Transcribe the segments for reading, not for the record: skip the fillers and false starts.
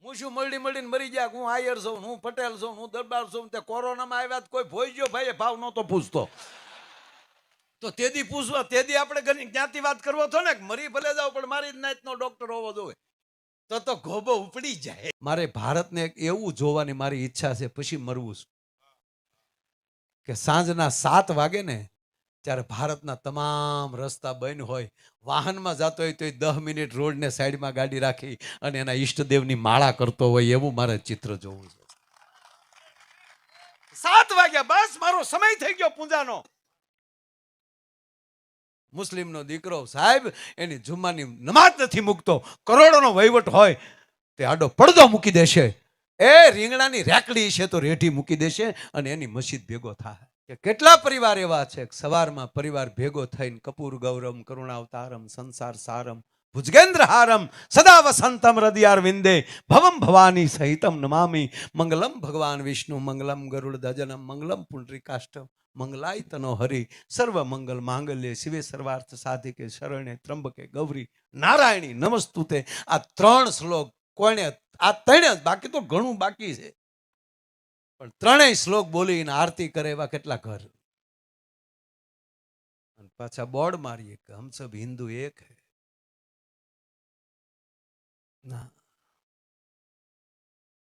હું શું મળીને મરી ગયા, હું આયર છું, હું પટેલ છું, હું દરબાર છું. તે કોરોનામાં આવ્યા કોઈ ભોઈ ગયો ભાઈ ભાવ નહોતો પૂછતો. તો તેદી પૂછવા તેદી આપણે ક્યાંથી વાત કરવો છો ને, મરી ભલે જાવ પણ મારી જ નાતનો ડોક્ટર હોવો જોઈએ. તો ગોબો ઉપડી જાય. મારે ભારતને એક એવું જોવાની મારી ઈચ્છા છે, પછી મરવું છું કે સાંજના 7 વાગે ને ત્યારે ભારતના તમામ રસ્તા બંધ હોય, વાહનમાં જતો હોય તો 10 મિનિટ રોડને સાઈડમાં ગાડી રાખી અને એના ઈષ્ટદેવની માળા કરતો હોય એવું મારે ચિત્ર જોવું છે. 7 વાગ્યા બસ મારો સમય થઈ ગયો પૂજાનો. મુસ્લિમનો દીકરો સાહેબ એની જુમ્માની નમાજ નથી મૂકતો, કરોડોનો વહીવટ હોય તે આડો પડદો મૂકી દેશે. એ રીંગણાની રેકડી છે તો રેઢી મૂકી દેશે અને એની મસ્જિદ ભેગો થાય. કે કેટલા પરિવાર એવા છે સવારમાં પરિવાર ભેગો થઈને કપૂર ગૌરમ કરુણાવતારમ સંસાર સારમ ભુજગેન્દ્ર હારમ સદા વસંતમ હૃદયાર વિંદે ભવમ ભવાની સહિતમ નમામી મંગલમ ભગવાન વિષ્ણુ મંગલમ ગરુડ ધજનમ મંગલમ પુંડરીકાષ્ટમ મંગલાય તનો હરિ સર્વ મંગલ માંગલ્ય શિવે સર્વાર્થ સાધિકે શરણે ત્રંબકે ગૌરી નારાયણી નમસ્તુતે. આ 3 શ્લોક કોણે, આ 3 જ, બાકી તો ઘણું બાકી છે, પણ 3 શ્લોક બોલીને આરતી કરે એવા કેટલા ઘર. અને પાછા બોર્ડ મારીએ કે હમ સબ હિન્દુ એક હૈ. ના,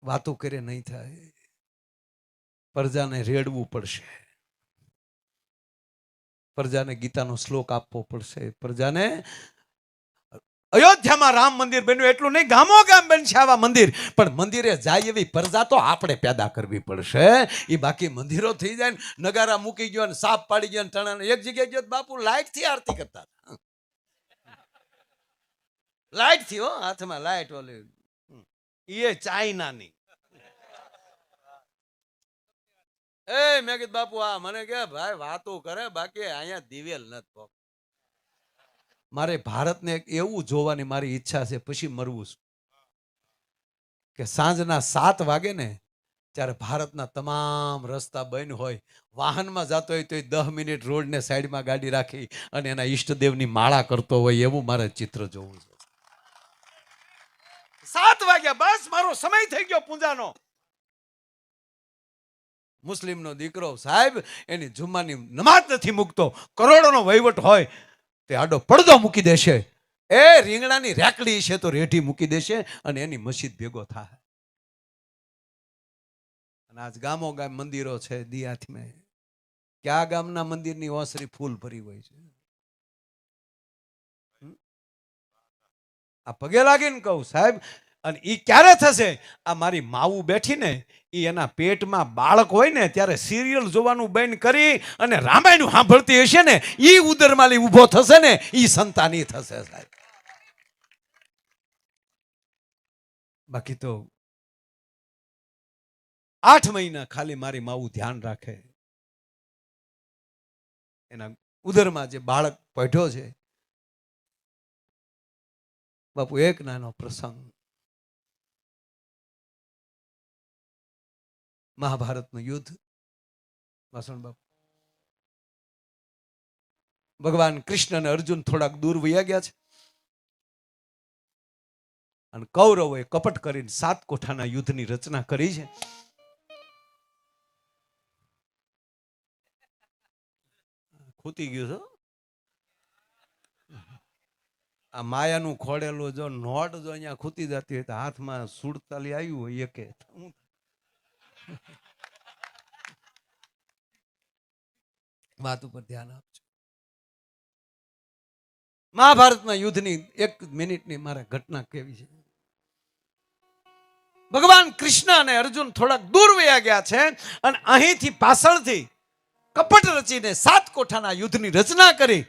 વાતો કરે નહીં થાય, પ્રજાને રેડવું પડશે, પ્રજાને ગીતાનો શ્લોક આપવો પડશે, પ્રજાને અયોધ્યામાં રામ મંદિર બન્યું એટલું નહીં, ગામો ગામ બનશે આવા મંદિર, પણ મંદિરે જાય એવી પ્રજા તો આપણે પેદા કરવી પડશે. એ બાકી મંદિરો થઈ જાય ને નગારા મૂકી ગયો ને સાપ પાડી ગયો ને ટણાને એક જગ્યાએ ગયો બાપુ લાઈટ થી આરતી કરતા, લાઈટ થી, હો હાથમાં લાઈટ ઓલી એ ચાઇનાની. મેં કીધું બાપુ આ મને કે ભાઈ વાતો કરે બાકી અહીંયા દિવેલ નથી. મારે ભારતને એક એવું જોવાની મારી ઈચ્છા છે, પછી મરવું છું કે સાંજના 7 વાગે ને ત્યારે ભારતના તમામ રસ્તા બંધ હોય, વાહનમાં જતો હોય તો 10 મિનિટ રોડને સાઈડમાં ગાડી રાખી અને એના ઈષ્ટદેવની માળા કરતો હોય એવું મારે ચિત્ર જોવું છે. 7 વાગ્યા બસ મારો સમય થઈ ગયો પૂજાનો. મુસ્લિમનો દીકરો સાહેબ એની જુમ્માની નમાજ નથી મૂકતો, કરોડોનો વહીવટ હોય તે આડો પડદો મૂકી દેશે. એ રીંગણાની રેકડી છે તો રેઢી મૂકી દેશે અને એની મસ્જિદ ભેગો થાય. અને આજ ગામો ગામ મંદિરો છે દિયાથી મેં કે આ ગામના મંદિરની ઓસરી ફૂલ ભરી હોય છે. આ પગે લાગીને કહું સાહેબ, અને ઈ ક્યારે થશે? આ મારી માવું બેઠી ને ઈ એના પેટમાં બાળક હોય ને ત્યારે સિરિયલ જોવાનું બંધ કરી અને રામાયણ સાંભળતી હશે ને, ઈ ઉદરમાલી ઊભો થશે ને, ઈ સંતાની થશે સાહેબ. બાકી તો 8 મહિના ખાલી મારી માવું ધ્યાન રાખે, એના ઉદરમાં જે બાળક પેઢો છે. બાપુ એક નાનો પ્રસંગ, મહાભારતનું યુદ્ધ, વાસણ બાપુ ભગવાન કૃષ્ણ અને અર્જુન થોડાક દૂર વયા ગયા છે અને કૌરવોએ કપટ કરીને 7 કોઠાના યુદ્ધની રચના કરી છે. ખૂતી ગયું છે આ માયાનું ખોડેલું, જો નોટ જો અહીંયા ખૂતી જતી હોય તો હાથમાં 47 આવ્યું હોય એકે. વાત ઉપર ધ્યાન આપજો. મહાભારતના યુદ્ધની 1 મિનિટની મારે ઘટના કેવી છે. ભગવાન કૃષ્ણ અને અર્જુન થોડાક દૂર વયા ગયા છે અને અહીંથી પાછળથી કપટ રચીને 7 કોઠાના યુદ્ધની રચના કરી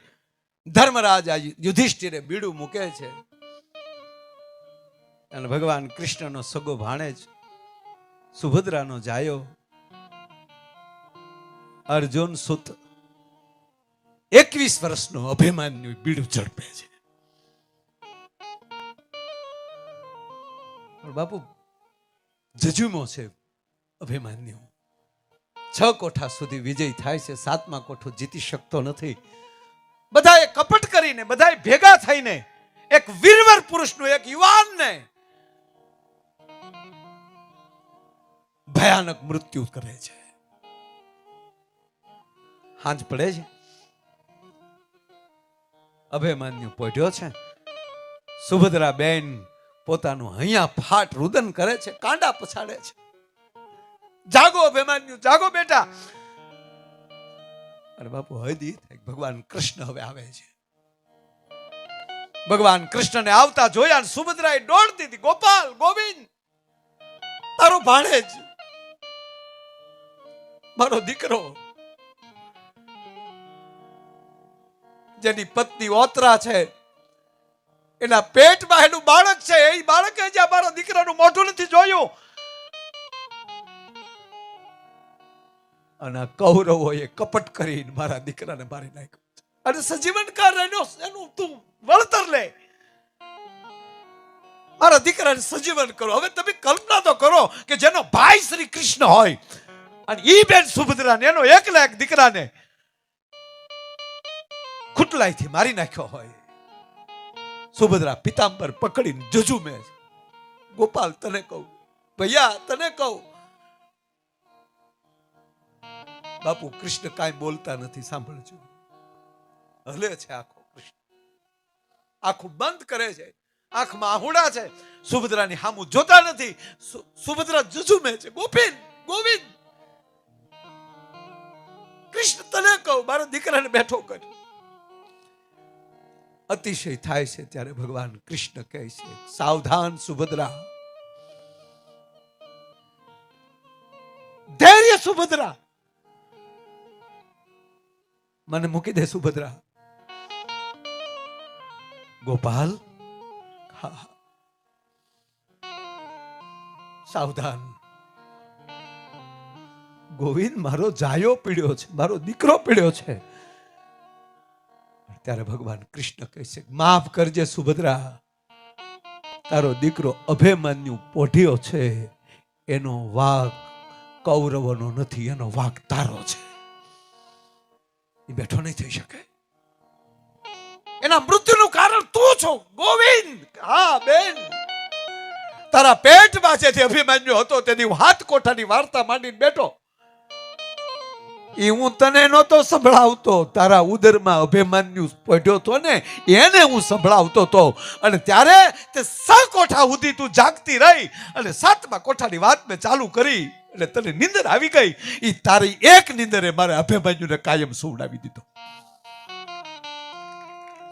ધર્મરાજ યુધિષ્ઠિરે બીડું મૂકે છે. અને ભગવાન કૃષ્ણનો સગો ભાણેજ સુભદ્રાનો જાયો અર્જુન સુત 21 વર્ષનો અભિમાન્યુ બીડું ઝડપે છે. બાપુ જજુમો છે અભિમાન્યુ. 6 કોઠા સુધી વિજય થાય છે, 7મા કોઠો જીતી શકતો નથી. બધાએ કપટ કરીને, બધાએ ભેગા થઈને એક વીરવર પુરુષનું, એક યુવાનને ભયાનક મૃત્યુ કરે છે. હાંજ પડે છે, અભિમન્યુ પોઢ્યો છે, સુભદ્રા બેન પોતાનું અહીંયા ફાટ રુદન કરે છે, કાંડા પછાડે છે. જાગો અભિમન્યુ, જાગો બેટા. અને બાપુ હદી થાય, ભગવાન કૃષ્ણ હવે આવે છે. ભગવાન કૃષ્ણને આવતા જોયા, સુભદ્રાએ દોડતી હતી, ગોપાલ, ગોવિંદ, તારો ભાણેજ, મારો દીકરો, જેની પત્ની ઓતરા છે, એના પેટમાં એનું બાળક છે, એ બાળકે જે મારા દીકરાનું મોઢું નથી જોયું. અને કૌરવોએ કપટ કરીને મારા દીકરાને મારી નાખ્યો અને સજીવન કર, એનું તું વળતર લે, મારા દીકરાને સજીવન કરો. હવે તમે કલ્પના તો કરો કે જેનો ભાઈ શ્રી કૃષ્ણ હોય અને ઈ બેન સુભદ્રાને, એનો એકલા એક દીકરાને ખુટલાઈથી મારી નાખ્યો હોય. સુભદ્રા પિતાંબર પકડીને જજુમે, ગોપાલ તને કહું, ભૈયા તને કહું. બાપુ કૃષ્ણ કાંઈ બોલતા નથી, સાંભળજો. હલે છે આખો કૃષ્ણ, આખું બંધ કરે છે, આંખમાં આહુડા છે, સુભદ્રાની સામું જોતા નથી. સુભદ્રા જજુમે છે, ગોપીન, ગોવિંદ, કૃષ્ણ તને કહું, મારા દીકરાને બેઠો કર. અતિશય થાય છે ત્યારે ભગવાન કૃષ્ણ કહે છે, સાવધાન સુભદ્રા, ધૈર્ય સુભદ્રા, મને મૂકી દે સુભદ્રા. ગોપાલ, સાવધાન. ગોવિંદ, મારો જાયો પીડ્યો છે, મારો દીકરો પીડ્યો છે. ત્યારે ભગવાન કૃષ્ણ કહે છે, માફ કરજે સુભદ્રા, તારો દીકરો અભિમન્યુ પોઢ્યો છે, એનો વાંક કૌરવોનો નથી, એનો વાંક તારો છે. એ બેઠો નહીં થઈ શકે. એના મૃત્યુનું કારણ તું છો ગોવિંદ. હા બેન, તારા પેટમાં જેથી અભિમન્યુ હતો તેની હાથ કોઠાની વાર્તા માંડીને બેઠો. એ હું તને નહોતો સંભળાવતો, તારા ઉદરમાં અભિમન્યુ પડ્યો તો ને, એને હું સંભળાવતો તો. અને ત્યારે તે 6 કોઠા સુધી તું જાગતી રહી અને 7મા કોઠાની વાત મેં ચાલુ કરી એટલે તને નિંદર આવી ગઈ. એ તારી એક નિંદરે મારે અભિમન્યુને કાયમ સુવડાવી દીધો.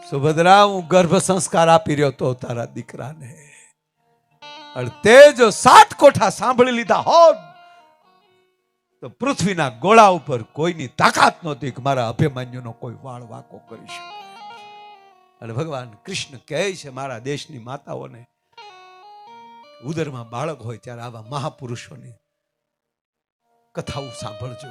સુભદ્રા, હું ગર્ભ સંસ્કાર આપી રહ્યો તો તારા દીકરાને, અને તે જો 7 કોઠા સાંભળી લીધા હોત તો પૃથ્વીના ગોળા ઉપર કોઈની તાકાત નહોતી કે મારા અભિમન્યુનો કોઈ વાળ વાકો કરી શકે. અને ભગવાન કૃષ્ણ કહે છે મારા દેશની માતાઓને, ઉદરમાં બાળક હોય ત્યારે આવા મહાપુરુષોની કથાઓ સાંભળજો.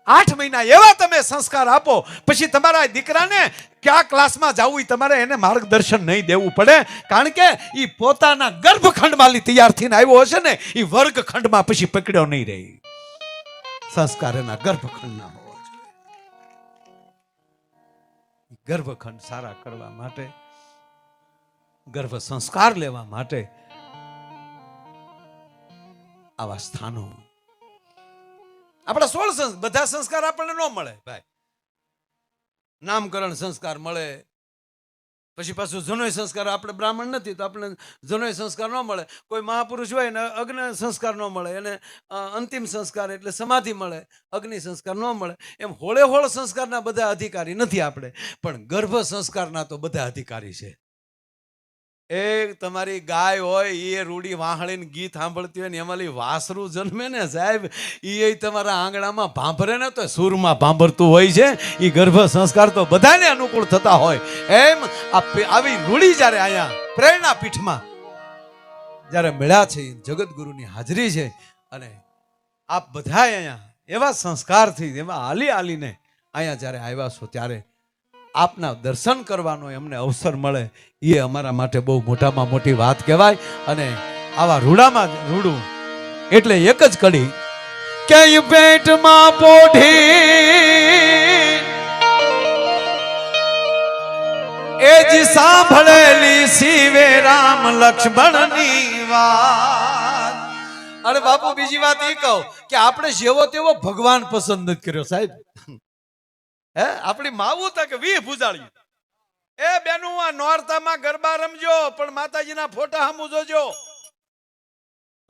8 મહિના એવા તમે સંસ્કાર આપો, પછી તમારા દીકરાને કયા ક્લાસમાં જવું તમારે એને માર્ગદર્શન નહીં દેવું પડે, કારણ કે એ પોતાના ગર્ભખંડમાં તૈયાર થઈને આવ્યો હશે ને, એ વર્ગખંડમાં પછી પકડ્યો નહીં રહે. સંસ્કાર એના ગર્ભખંડના હોવા જોઈએ. ગર્ભખંડ સારા કરવા માટે, ગર્ભ સંસ્કાર લેવા માટે આવા સ્થાનો, આપણા 16 બધા સંસ્કાર આપણને ન મળે ભાઈ. નામકરણ સંસ્કાર મળે, પછી પાછું જનોય સંસ્કાર, આપણે બ્રાહ્મણ નથી તો આપણે જનોય સંસ્કાર ન મળે. કોઈ મહાપુરુષ હોય ને અગ્નિ સંસ્કાર ન મળે, એને અંતિમ સંસ્કાર એટલે સમાધિ મળે, અગ્નિ સંસ્કાર ન મળે. એમ હોળે હોળ સંસ્કારના બધા અધિકારી નથી આપણે, પણ ગર્ભ સંસ્કારના તો બધા અધિકારી છે. એ તમારી ગાય હોય એ રૂડી વાહળીને ગીત સાંભળતી હોય ને એમાં વાસરું જન્મે ને સાહેબ, એ તમારા આંગણામાં ભાંભરે ને તો સૂરમાં ભાંભરતું હોય છે. એ ગર્ભ સંસ્કાર તો બધાને અનુકૂળ થતા હોય. એમ આવી રૂડી જ્યારે અહીંયા પ્રેરણા પીઠમાં જ્યારે મળ્યા છે, જગતગુરુની હાજરી છે, અને આપ બધા અહીંયા એવા સંસ્કારથી એવા હાલી હાલીને અહીંયા જ્યારે આવ્યા છો, ત્યારે આપના દર્શન કરવાનો અમને અવસર મળે, એ અમારા માટે બહુ મોટામાં મોટી વાત કહેવાય. અને આવા રૂડામાં રૂડું એટલે એક જ કડી કે પેટમાં પોઢી એ જ સાંભળેલી શિવે રામ લક્ષ્મણની વાત, અને બાપુ બીજી વાત એ કહું કે આપણે જેવો તેવો ભગવાન પસંદ નથી કર્યો સાહેબ. હે આપણી માવું તા કે 20 ભૂજાળી. એ બેનું આ નોરતામાં ગરબા રમજો પણ માતાજીના ફોટા સામું જોજો.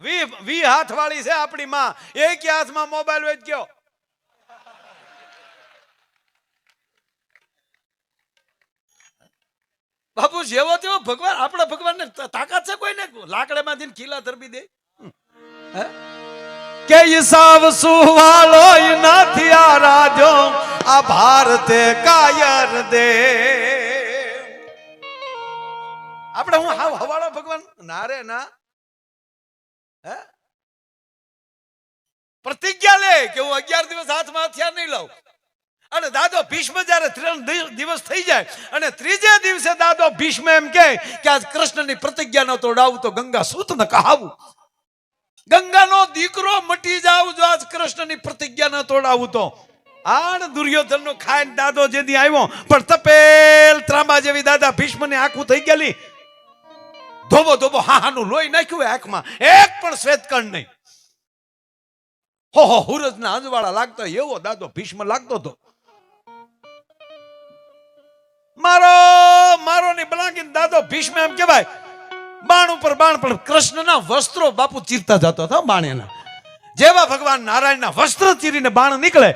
20 હાથ વાળી છે આપણી માં. એક હાથમાં મોબાઈલ વેચ ગયો. બાપુ જેવો તેવો ભગવાન. આપણા ભગવાનને તાકાત છે કોઈને લાકડામાંથી ખીલા ધરબી દે? કે ઈસાવ સુવાળો નથી આ રાજો આ ભારતે કાયર દે. આપણે હું હાવ હવાળો ભગવાન ના રે ના. હે પ્રતિજ્ઞા લે કે હું 11 દિવસ હાથમાં હથિયાર નહીં લઉં. અને દાદો ભીષ્મ જયારે 3 દિવસ થઈ જાય અને ત્રીજે દિવસે દાદો ભીષ્મ એમ કે આજ કૃષ્ણની પ્રતિજ્ઞા ન તોડાવું તો ગંગા સૂત ન કહાવું. ગંગાનો દીકરો મટી જાવ જો આજ કૃષ્ણની પ્રતિજ્ઞા ન તોડાવું તો. આણ દુર્યોધન નો ખાઈને દાદો જેથી આવ્યો પણ તપેલ ત્રાંબા જેવી દાદા ભીષ્મ ની આંખું થઈ ગયેલી. ધોબો ધોબો હાહાનું લોહી નાખ્યું આંખમાં. એક પણ શ્વેતકણ નહીં. હો હુરજ ના અંજવાળા લાગતો એવો દાદો ભીષ્મ લાગતો હતો. મારો મારો ની બલાંગીને દાદો ભીષ્મ એમ કહેવાય બાણ ઉપર બાણ. પણ કૃષ્ણના વસ્ત્રો બાપુ ચીરતા જતો હતો બાણેના. જેવા ભગવાન નારાયણના વસ્ત્ર ચીરીને બાણ નીકળે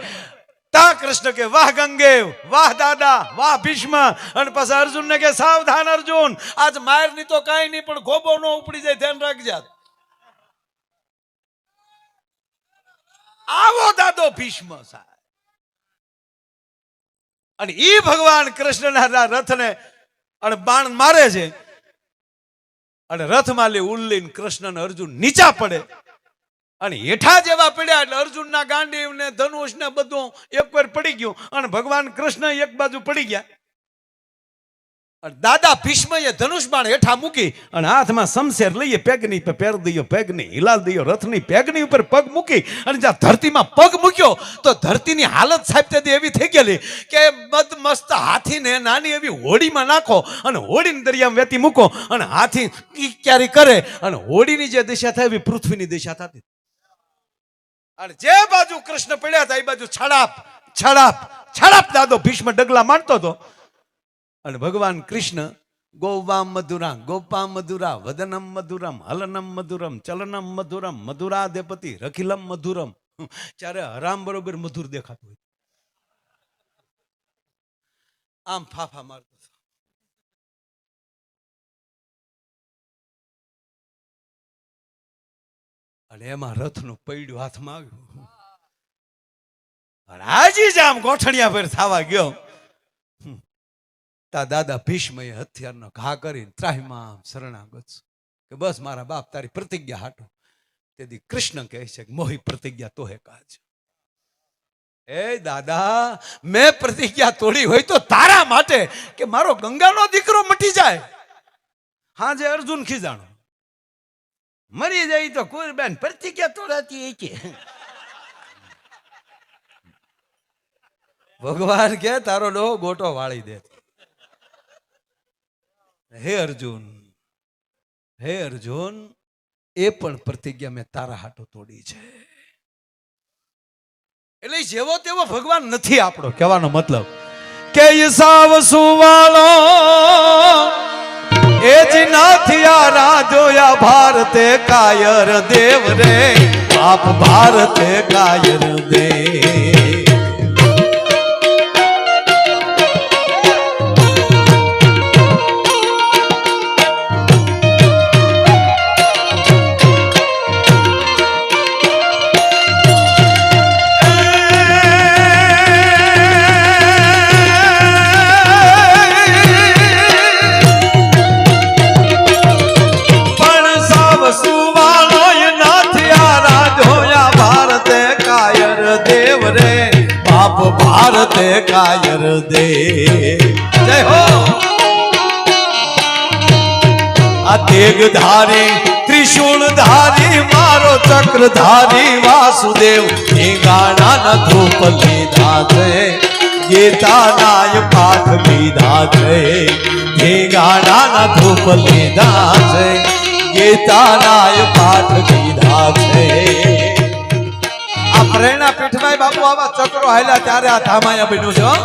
તા કૃષ્ણ કે વાહ ગંગે વાહ દાદા વાહ ભીષ્મ. અને પછી અર્જુન ને કે સાવધાન અર્જુન આજ માર ની તો કાંઈ નહીં પણ ગોબો નો ઉપડી જાય ધ્યાન રાખજે. આવો દાદો ભીષ્મ સાહેબ. અને ઈ ભગવાન કૃષ્ણના રથને અને બાણ મારે છે અને રથમાં લે ઉલ્લીન કૃષ્ણ અર્જુન નીચા પડે અને હેઠા જેવા પડ્યા એટલે અર્જુનના ગાંડીવ ને ધનુષ ને બધું એક વાર પડી ગયું અને ભગવાન કૃષ્ણ એક બાજુ પડી ગયા. અને દાદા ભીષ્મએ ધનુષ બાણ હેઠા મૂકી અને હાથમાં શમશેર લઈએ પેગની પર પેર દઈએ પેગની હિલાલ દઈએ રથની પેગની ઉપર પગ મૂકી અને જ્યાં ધરતીમાં પગ મૂક્યો તો ધરતીની હાલત સાહેબ તેથી એવી થઈ ગયેલી કે મસ્ત હાથીને નાની એવી હોડીમાં નાખો અને હોડીની દરિયામાં વેતી મૂકો અને હાથી ક્યારી કરે અને હોડીની જે દિશા થાય એવી પૃથ્વીની દિશા થતી. અને જે બાજુ કૃષ્ણ પડ્યા હતા એ બાજુ છડાપ છડાપ છડાપ દાદો ભીષ્મ ડગલા માંડતો હતો. અને ભગવાન કૃષ્ણ ગોવામ મધુરા ગોપા મધુરા વદનમ મધુરમ હલનમ મધુરમ ચલનમ મધુરમ મધુરાધેપતિ રખિલમ મધુરમ. ત્યારે હરામ બરોબર મધુર દેખાતું હોય. આમ ફાફા મારતો હતો. અને એમાં રથનું પૈડું હાથમાં આવ્યું અને હાજી જ આમ ગોઠણિયા પર થવા ગયો. દાદા ભીષ્મએ હથિયારનો ઘા કરીને ત્રાહિમામ શરણાગત કે બસ મારા બાપ તારી પ્રતિજ્ઞા હાટો. તેથી કૃષ્ણ કહે છે કે મોહી પ્રતિજ્ઞા તો હે કાજ. એ દાદા મેં પ્રતિજ્ઞા તોડી હોય તો તારા માટે કે મારો ગંગાનો દીકરો મટી જાય. હા જે અર્જુન ખીજાણો મરી જાય તો કુરબાન પ્રતિજ્ઞા તોડાતી કે ભગવાન કે તારો ડોહો ગોટો વાળી દે. હે અર્જુન એ પણ પ્રતિજ્ઞા મેં તારા હાટો તોડી છે. એટલે જેવો તેવો ભગવાન નથી આપણો. કહેવાનો મતલબ કે ઈસાવ સુવાળો એ જ નથી આ રાજોયા ભારતે કાયર દેવ રે બાપ ભારતે કાયર દે. ભારતે કાયર દે. જય હો. આ તેગધારી ત્રિશૂળધારી મારો ચક્રધારી વાસુદેવ હિંગાણા ધૂપ લીધા છે ગીતાનાય પાઠ લીધા છે હિંગાણા ધૂપ લીધા છે ગીતાના પાઠ કીધા છે આ પ્રેરણા પીઠમાં બાપુ આવા ચક્રો હાલ્યા ત્યારે આ ધામાયા બન્યું છે હો.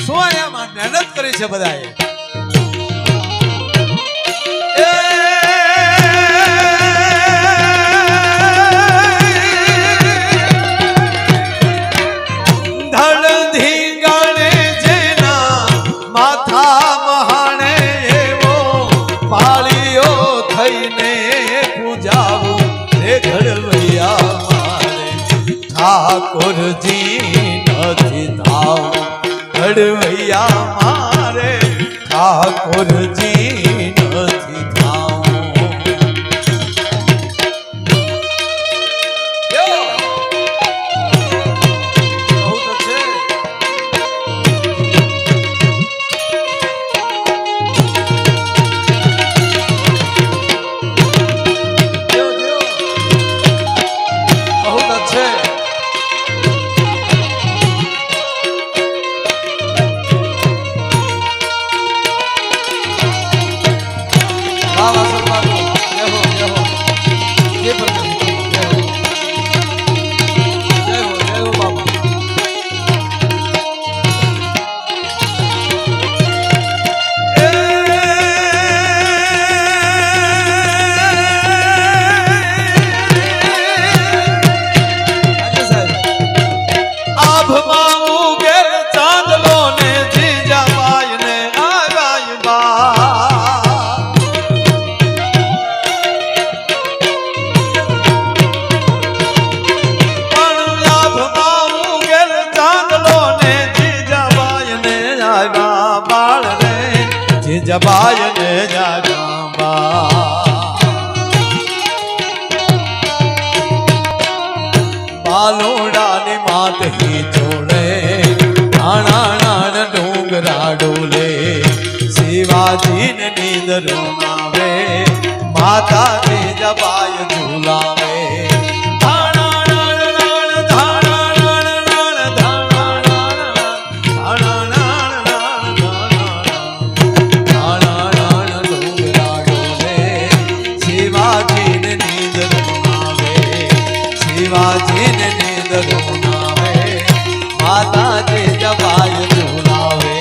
શું આમાં મહેનત કરી છે બધાએ ઠાકોરજી નથી ધામ ઘડવૈયા મારે ઠાકોરજી નથી ધામ જબાય ને જાગા બાલોડાની માત હી જોડે નાણા ડુંગરા ડોલે શિવાજી ને નીંદ રોનાવે માતાજી જબાય ઝુલાવે શિવાજીને નીંદ રોનાવે માતાજી જબાય ઝુલાવે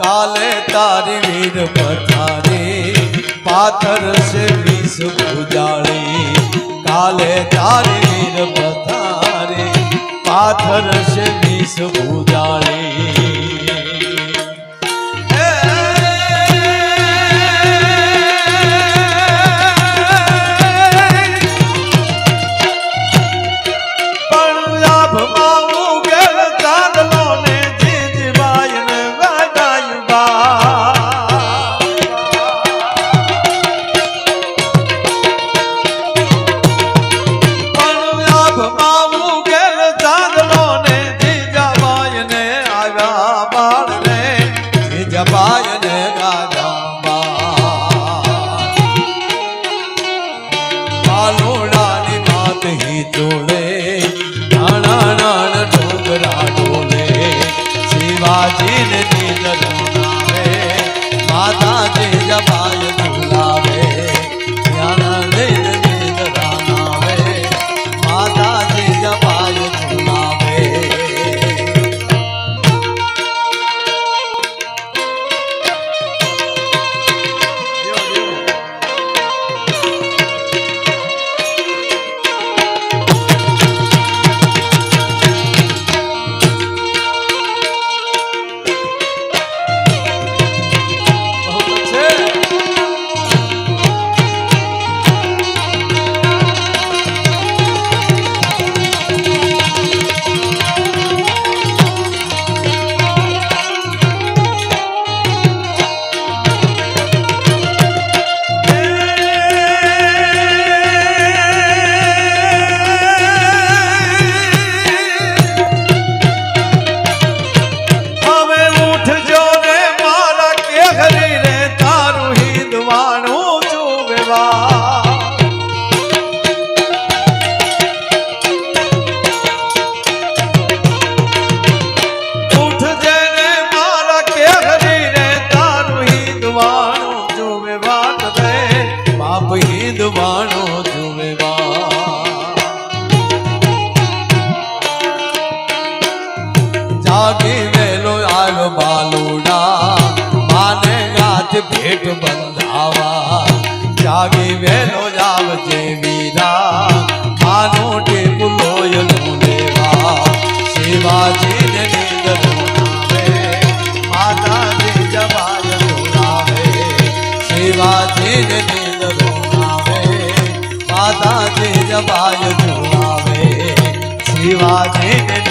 काले तारी वीर पथारी पाथर से विष भुजाली काले तारी वीर पथारी पाथर से विष भुजाली શિવાજીને નીંદ ઝુલાવે માતાજી જબાય ઝુલાવે જ્ઞાન લઈને નીંદ રાનાવે માતાજી જબાય ઝુલાવે હિંદવાણો જુએ જાગી વેલો આવ્યો બાલુડા માને ગાથ ભેટ બંધાવા જાગી વેલો આવજે વીરા માનો ટેપ લોયનું લેવા શિવાજીને નીંદ ઝુલાવે માતાજી જબાય ઝુલાવે શિવાજીને નીંદ માતાજી જબાય ઝુલાવે શિવાજીને